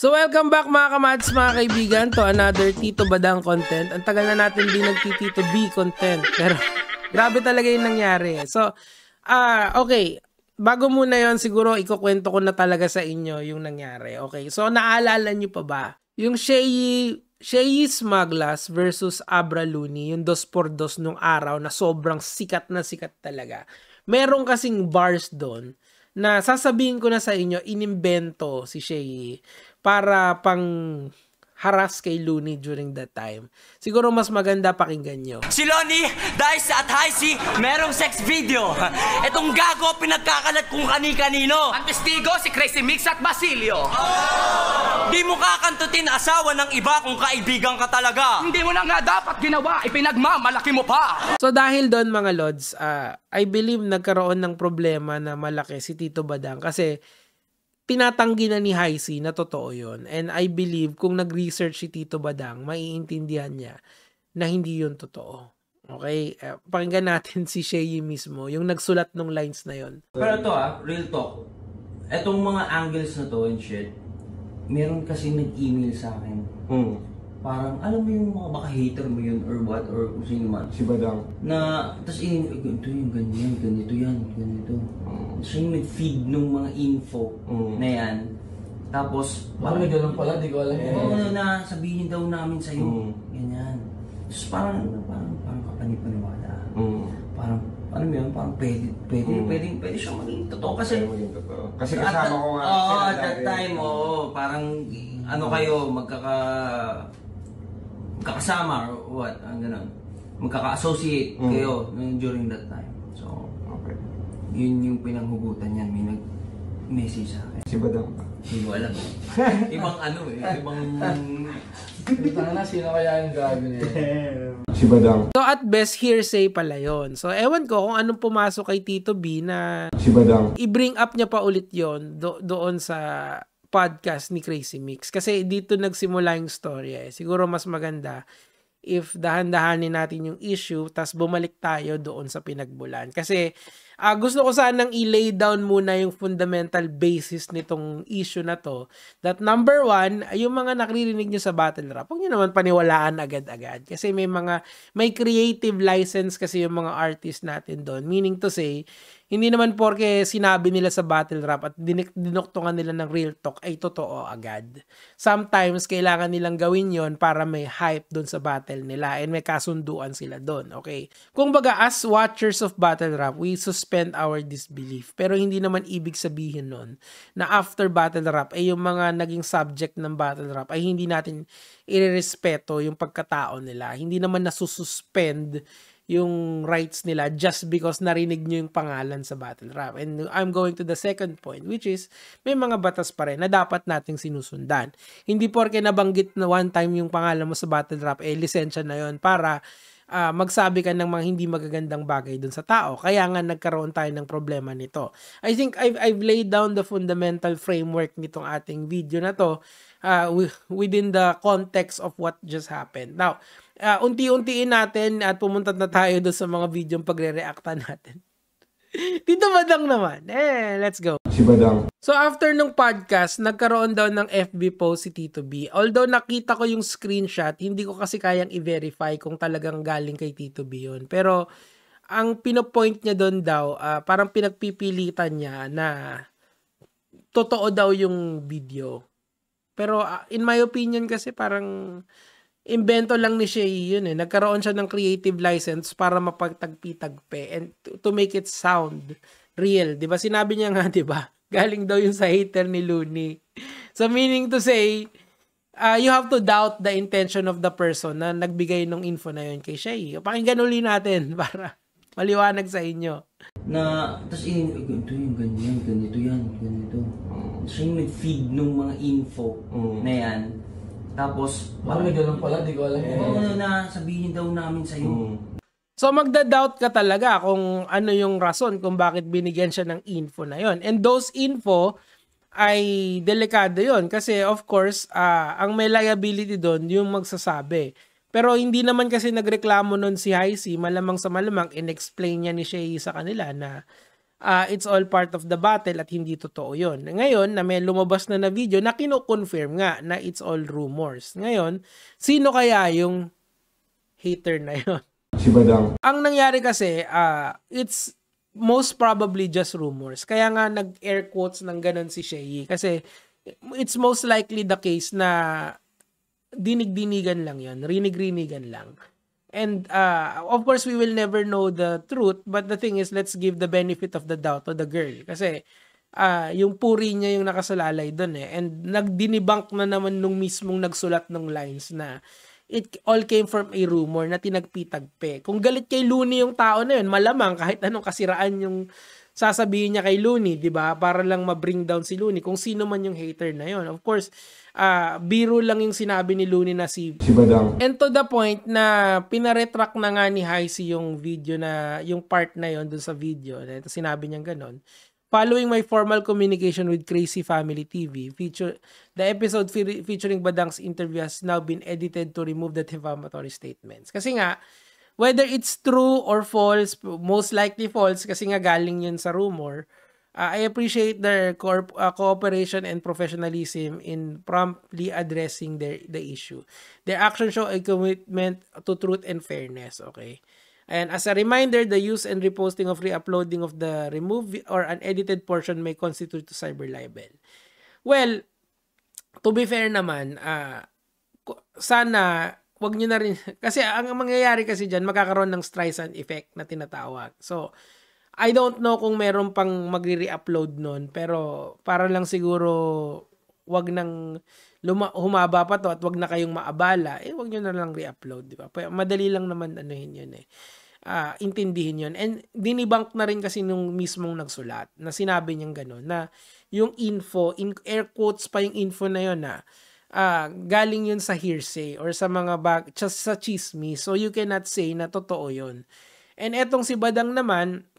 So welcome back mga kamads, mga kaibigan, to another Tito Badang content. Ang tagal na natin din nagti-Tito B content, pero grabe talaga yung nangyari. So, okay, bago muna yon siguro ikukwento ko na talaga sa inyo yung nangyari. Okay, so naalala nyo pa ba? Yung Shei Smaglas versus Abra Looney, yung 2x2 nung araw na sobrang sikat na sikat talaga. Meron kasing bars doon na sasabihin ko na sa inyo, inimbento si Shei para pang haras kay Looney during that time. Siguro mas maganda pakinggan nyo. Si Lonnie, Dice at Heisey, merong sex video. Etong gago pinagkakalat kung kani-kanino. Ang testigo si Crazy Mix at Basilio. Di mo kakantutin asawa ng iba kung kaibigan ka talaga. Hindi mo na nga dapat ginawa, ipinagmamalaki mo pa. So dahil doon mga Lods, I believe nagkaroon ng problema na malaki si Tito Badang kasi tinatanggi na ni Heisey na totoo yun. And I believe kung nag-research si Tito Badang, maiintindihan niya na hindi yun totoo. Okay? Pakinggan natin si Shei mismo, yung nagsulat ng lines na yun. Pero ito real talk. Etong mga angles na to and shit, meron kasi nag-email sa akin. Parang, alam mo yung mga baka hater mo yun or what, or kung sino man. Si Badang. Na, tapos ito yung ganyan, ganito yan, ganito. Tapos yung nag-feed ng mga info na yan. Tapos, Parang ganun pala, di ko alam. na sabihin daw namin sa'yo. Ganyan. Tapos parang kapanipaniwala. Parang, ano mo yun, parang pwede siya maging totoo kasi. Kasi kasama ko nga. At that time, parang, ano kayo, magkakasama or what, gano'n. Magkaka-associate kayo during that time. So, Okay. yun yung pinanghugutan niyan. May nag-message sa akin. Si Badang. Hindi ko alam. Ibang ibang... Na, sino kaya yung gago niya? Si Badang. So at best, hearsay pala yon. So ewan ko kung anong pumasok kay Tito B na Si Badang. i-bring up niya pa ulit yon doon sa podcast ni Crazy Mix. Kasi dito nagsimula yung story. Siguro mas maganda if dahan-dahanin natin yung issue tas bumalik tayo doon sa pinagbulan. Kasi gusto ko sanang i-lay down muna yung fundamental basis nitong issue na to. That number one, yung mga nakririnig nyo sa battle rap, huwag nyo naman paniwalaan agad-agad. Kasi may creative license kasi yung mga artist natin doon. Meaning to say, hindi naman porke sinabi nila sa battle rap at dinuktungan nila ng real talk ay totoo agad. Sometimes, kailangan nilang gawin yon para may hype doon sa battle nila and may kasunduan sila doon. Okay? Kung baga, as watchers of battle rap, we suspend our disbelief. Pero hindi naman ibig sabihin nun na after battle rap ay yung mga naging subject ng battle rap ay hindi natin irerespeto yung pagkatao nila. Hindi naman nasususpend yung rights nila just because narinig nyo yung pangalan sa battle rap. And I'm going to the second point, which is may mga batas pa rin na dapat nating sinusundan. Hindi porke nabanggit na one time yung pangalan mo sa battle rap, lisensya na yon para magsabi ka ng mga hindi magagandang bagay dun sa tao. Kaya nga nagkaroon tayo ng problema nito. I think I've laid down the fundamental framework nitong ating video na to within the context of what just happened. Now, unti-untiin natin at pumunta na tayo doon sa mga video pagre-reacta natin. Tito Badang naman. Let's go. Si Badang. So after nung podcast, nagkaroon daw ng FB post si Tito B. Although nakita ko yung screenshot, hindi ko kasi kayang i-verify kung talagang galing kay Tito B yun. Pero ang pinopoint niya doon daw, parang pinagpipilitan niya na totoo daw yung video. Pero in my opinion kasi parang invento lang ni Shei yun . Nagkaroon siya ng creative license para mapagtagpi-tagpi and to make it sound real. Diba? Sinabi niya nga, diba? Galing daw yun sa hater ni Looney. So meaning to say, you have to doubt the intention of the person na nagbigay ng info na yun kay Shei. Pakinggan uli natin para maliwanag sa inyo. Na, tapos ito yung ganyan, ganito yan, ganito. Tapos yung nag-feed ng mga info na yan. Tapos, Parang ganun pala, di ko alam. na sabihin daw namin sa'yo. So magda-doubt ka talaga kung ano yung rason kung bakit binigyan siya ng info na yon. And those info ay delikado yon kasi of course, ang may liability doon yung magsasabi. Pero hindi naman kasi nagreklamo nun si Heisey, malamang sa malamang in-explain niya ni Shei sa kanila na it's all part of the battle at hindi totoo yun. Ngayon, na may lumabas na video na kino-confirm nga na it's all rumors. Ngayon, sino kaya yung hater na yun? Si Badang. Ang nangyari kasi, it's most probably just rumors. Kaya nga nag-air quotes ng ganun si Shei. Kasi it's most likely the case na dinig-dinigan lang yun. Rinig-rinigan lang. And of course, we will never know the truth. But the thing is, let's give the benefit of the doubt to the girl. Kasi yung puri niya yung nakasalalay dun eh. And nagdinibunk na naman nung mismong nagsulat ng lines na it all came from a rumor na tinagpi-tagpi. Kung galit kay Looney yung tao na yun, malamang kahit anong kasiraan yung sasabihin niya kay Looney, di ba? Para lang ma-bring down si Looney. Kung sino man yung hater na yun. Of course, biro lang yung sinabi ni Looney na si Badang. And to the point na pinaretract na nga ni Heisey yung video na, yung part na yun dun sa video. Ito sinabi niya ganon. Following my formal communication with Crazy Family TV, the episode featuring Badang's interview has now been edited to remove the defamatory statements. Kasi nga, whether it's true or false, most likely false kasi nga galing yun sa rumor, I appreciate their cooperation and professionalism in promptly addressing the issue. Their actions show a commitment to truth and fairness, okay? And as a reminder, the use and reposting of re-uploading of the removed or unedited portion may constitute to cyber libel. Well, to be fair naman, sana wag nyo na rin, kasi ang mangyayari kasi dyan, magkakaroon ng Streisand effect na tinatawag. So, I don't know kung meron pang magre-upload nun, pero para lang siguro wag nang humaba pa to at wag na kayong maabala, wag nyo na lang re-upload, di ba? Madali lang naman anuhin yun eh. Intindihin yun. And dinibunk na rin kasi nung mismong nagsulat na sinabi niyang gano'n na yung info, in air quotes pa yung info na yun na galing yun sa hearsay or sa mga sa chismis. So you cannot say na totoo yun. And etong si Badang naman,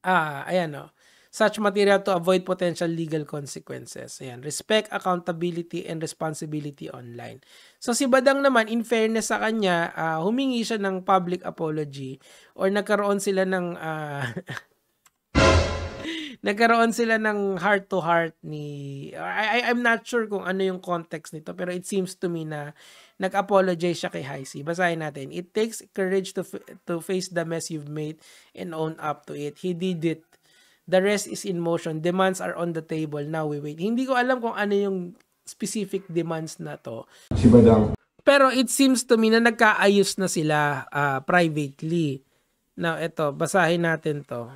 ayan o, such material to avoid potential legal consequences. Ayan, respect, accountability, and responsibility online. So si Badang naman, in fairness sa kanya, humingi siya ng public apology or nagkaroon sila ng nagkaroon sila ng heart-to-heart ni... I'm not sure kung ano yung context nito, pero it seems to me na nag-apologize siya kay Heisey. Basahin natin. It takes courage to face the mess you've made and own up to it. He did it. The rest is in motion. Demands are on the table. Now we wait. Hindi ko alam kung ano yung specific demands na to. Si Badang. Pero it seems to me na nagkaayos na sila privately. Now, eto, basahin natin to.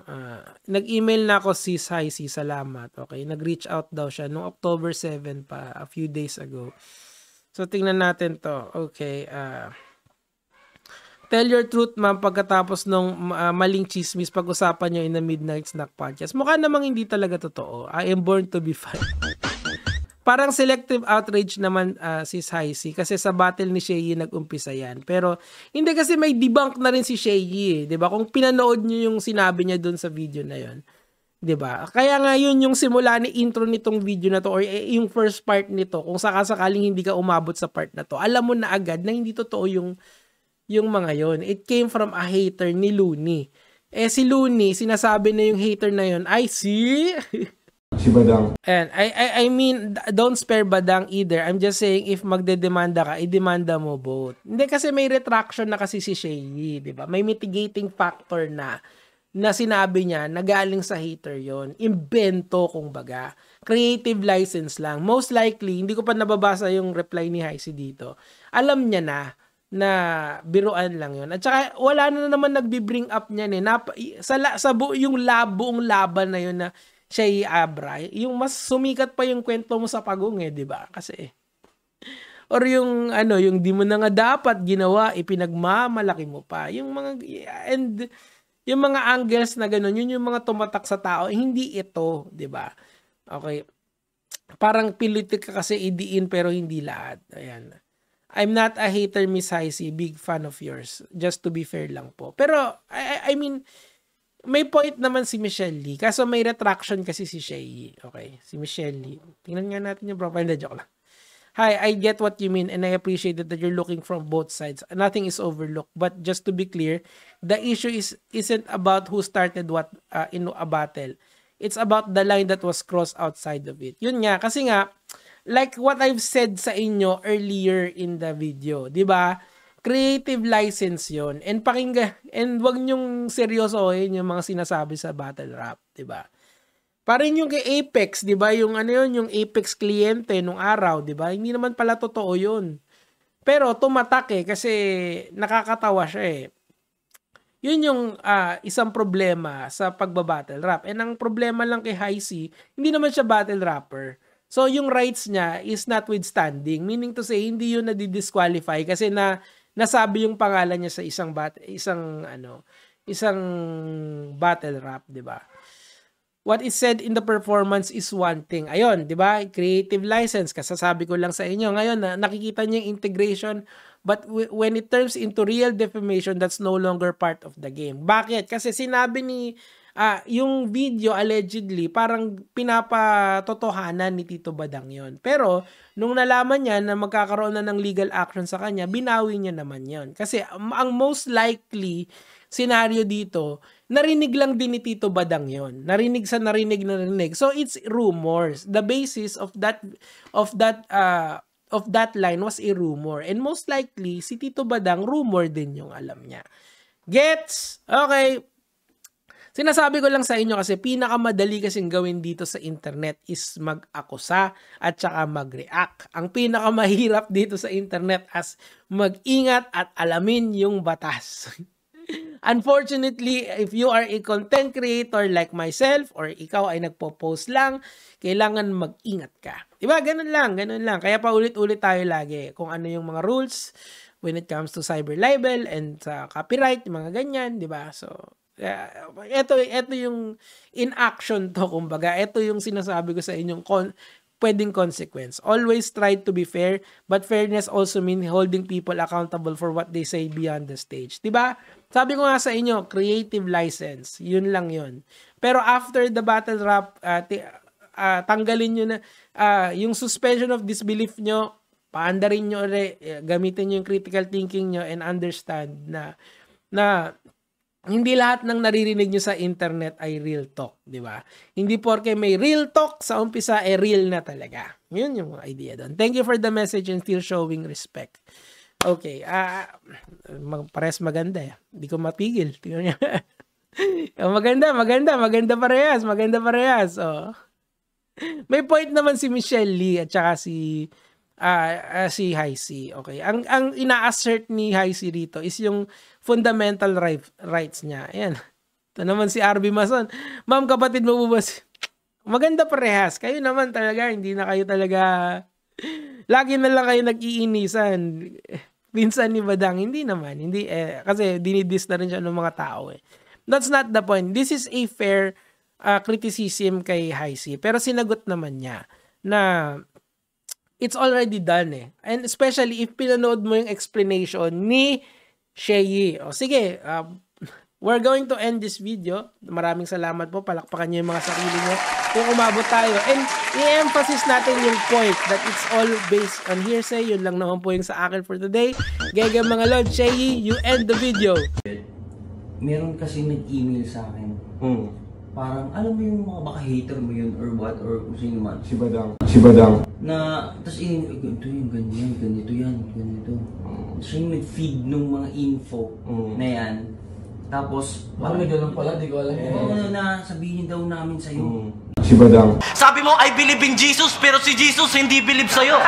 Nag-email na ako si Heisey, salamat. Okay, nag-reach out daw siya noong October 7 pa, a few days ago. So, tingnan natin to. Okay, tell your truth, ma'am, pagkatapos nung maling chismis, pag-usapan nyo in the Midnight Snack Podcast. Mukha namang hindi talaga totoo. I am born to be fun. Parang selective outrage naman si Heisey kasi sa battle ni Shei nag-umpisa yan. Pero hindi kasi may debunk na rin si Shei, 'di ba? Kung pinanood niyo yung sinabi niya doon sa video na 'yon, 'di ba? Kaya nga yun yung simula ni intro nitong video na to or yung first part nito, kung sakasakaling hindi ka umabot sa part na to, alam mo na agad na hindi totoo yung mga yon. It came from a hater ni Looney. Si Looney, sinasabi na yung hater na yon, I see. Si Badang. And I mean, don't spare Badang either. I'm just saying, if magdedemanda ka, idemanda mo both. Hindi kasi may retraction na kasi si Shei, di ba? May mitigating factor na sinabi niya na galing sa hater yon. Invento, kung baga. Creative license lang. Most likely, hindi ko pa nababasa yung reply ni Heisey dito. Alam niya na biruan lang yon. At saka, wala na naman nagbi-bring up niyan eh. Yung buong laban na yun na Shei Abra, yung mas sumikat pa yung kwento mo sa Pagong eh, di ba? Kasi, or yung di mo na nga dapat ginawa, ipinagmamalaki mo pa. Yung mga angles na gano'n, yun yung mga tumatak sa tao, hindi ito, di ba? Okay. Parang pilit ka kasi idiin pero hindi lahat. Ayan. I'm not a hater, Miss Heisey. Big fan of yours. Just to be fair lang po. Pero, I mean, may point naman si Michelle Lee. Kaso may retraction kasi si Shei. Okay, si Michelle Lee. Tingnan nga natin yung profile na joke lang. Hi, I get what you mean and I appreciate that you're looking from both sides. Nothing is overlooked. But just to be clear, the issue isn't about who started what in a battle. It's about the line that was crossed outside of it. Yun nga, kasi nga, like what I've said sa inyo earlier in the video, di ba? Creative license yon. And pakinggan, and wag nyong seryosohin yung mga sinasabi sa battle rap, di ba? Parang yung kay Apex, 'di ba? Yung ano yun, yung Apex kliyente nung araw, 'di ba? Hindi naman pala totoo 'yun. Pero tumatak kasi nakakatawa siya eh. Yun yung isang problema sa pagba-battle rap. And ang problema lang kay Hicey, hindi naman siya battle rapper. So yung rights niya is notwithstanding, meaning to say hindi yun na-disqualify kasi nasabi yung pangalan niya sa isang battle rap, 'di ba? What is said in the performance is one thing. Ayun, di ba? Creative license. Kasasabi ko lang sa inyo. Ngayon, nakikita niyo yung integration. But when it turns into real defamation, that's no longer part of the game. Bakit? Kasi sinabi ni, yung video allegedly, parang pinapatotohanan ni Tito Badang yon. Pero, nung nalaman niya na magkakaroon na ng legal action sa kanya, binawi niya naman yon. Kasi, ang most likely scenario dito, narinig lang din ni Tito Badang yon. Narinig. So it's rumors. The basis of that line was a rumor. And most likely si Tito Badang rumor din yung alam niya. Gets? Okay. Sinasabi ko lang sa inyo kasi pinakamadali kasing gawin dito sa internet is mag-akusa at saka mag-react. Ang pinakamahirap dito sa internet as mag-ingat at alamin yung batas. Unfortunately, if you are a content creator like myself or ikaw ay nagpo-post lang, kailangan mag-ingat ka. Diba? Ganun lang. Kaya paulit-ulit tayo lagi kung ano yung mga rules when it comes to cyber libel and sa copyright, yung mga ganyan, diba? So, ito yung in action to, kumbaga. Ito yung sinasabi ko sa inyong pwedeng consequence. Always try to be fair, but fairness also means holding people accountable for what they say beyond the stage. Diba? Sabi ko nga sa inyo, creative license. Yun lang yun. Pero after the battle rap, tanggalin nyo na yung suspension of disbelief nyo, paandarin nyo ulit, gamitin nyo yung critical thinking nyo and understand na hindi lahat ng naririnig nyo sa internet ay real talk, di ba? Hindi porke may real talk sa umpisa, real na talaga. Yun yung idea doon. Thank you for the message and still showing respect. Okay, pares maganda eh. Hindi ko mapigil. Tingnan niya. Maganda parehas. Oh. May point naman si Michelle Lee at saka si Hicey. Okay. Ang ina-assert ni Hicey dito is yung fundamental rights niya. Ayan. Ito naman si RB Mason. Ma'am, kapatid mo ba maganda parehas. Kayo naman talaga, hindi na kayo talaga lagi na lang kayo nag-iinisan. Minsan ni Badang, hindi naman. Hindi kasi dinidis na rin siya ng mga tao eh. That's not the point. This is a fair criticism kay Hicey. Pero sinagot naman niya na it's already done eh. And especially if pinanood mo yung explanation ni Shei. O sige, we're going to end this video. Maraming salamat po. Palakpakan niyo yung mga sarili niyo kung umabot tayo. And i-emphasize natin yung point that it's all based on hearsay. Yun lang naman po yung sa akin for today. Gege mga lord, Shei, you end the video. Meron kasi nag-email sa akin. Parang, alam mo yung mga baka hater mo yun or what, or kung sino man. Si Badang. Na, tas ito yung ganyan, ganito. Siya yung nag-feed ng mga info na yan. Tapos, may ganun pala, di ko alam. Na sabihin daw namin sa'yo. Sabi mo, I believe in Jesus, pero si Jesus hindi believe sa'yo.